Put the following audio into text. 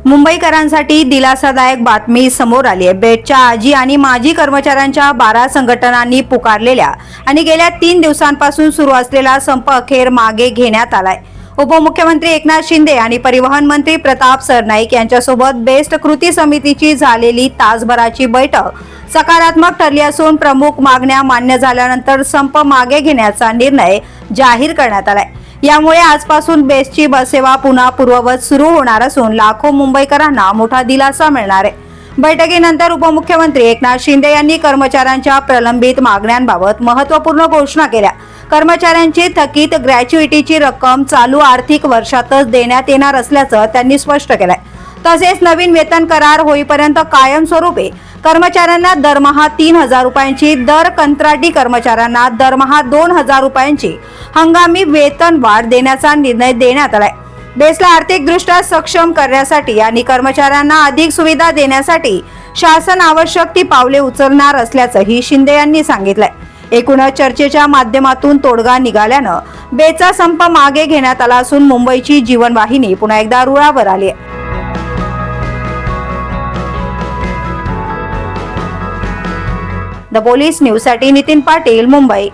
मुंबईकरांसाठी दिलासादायक बातमी समोर आली आहे। बेटच्या आजी आणि माजी कर्मचाऱ्यांच्या 12 संघटनांनी पुकारलेल्या आणि गेल्या 3 दिवसांपासून सुरू असलेला संप अखेर मागे घेण्यात आलाय। उपमुख्यमंत्री एकनाथ शिंदे आणि परिवहन मंत्री प्रताप सरनाईक यांच्यासोबत बेस्ट कृती समितीची झालेली तासभराची बैठक सकारात्मक ठरली असून प्रमुख मागण्या मान्य झाल्यानंतर संप मागे घेण्याचा निर्णय जाहीर करण्यात आलाय। यामुळे आजपासून बेस्टची बससेवा पुन्हा पूर्ववत सुरू होणार असून लाखो मुंबईकरांना मोठा दिलासा मिळणार आहे। बैठकीनंतर उपमुख्यमंत्री एकनाथ शिंदे यांनी कर्मचाऱ्यांच्या प्रलंबित मागण्यांबाबत महत्त्वपूर्ण घोषणा केल्या। कर्मचाऱ्यांची थकीत ग्रॅच्युइटीची रक्कम चालू आर्थिक वर्षातच देण्यात येणार असल्याचं त्यांनी स्पष्ट केलंय। तसेच नवीन वेतन करार होईपर्यंत कायमस्वरूपी कर्मचाऱ्यांना दरमहा 3,000 रुपयांची, दर कंत्राटी कर्मचाऱ्यांना दरमहा 2,000 रुपयांची हंगामी वेतन वाढ देण्याचा निर्णय देण्यात आलाय। बेस्टला आर्थिकदृष्ट्या सक्षम करण्यासाठी आणि कर्मचाऱ्यांना अधिक सुविधा देण्यासाठी शासन आवश्यक ती पावले उचलणार असल्याचंही शिंदे यांनी सांगितलंय। एकूणच चर्चेच्या माध्यमातून तोडगा निघाल्यानं बेस्टचा संप मागे घेण्यात आला असून मुंबईची जीवनवाहिनी पुन्हा एकदा रुळावर आली आहे। द पोलीस न्यूजसाठी नितीन पाटील, मुंबई।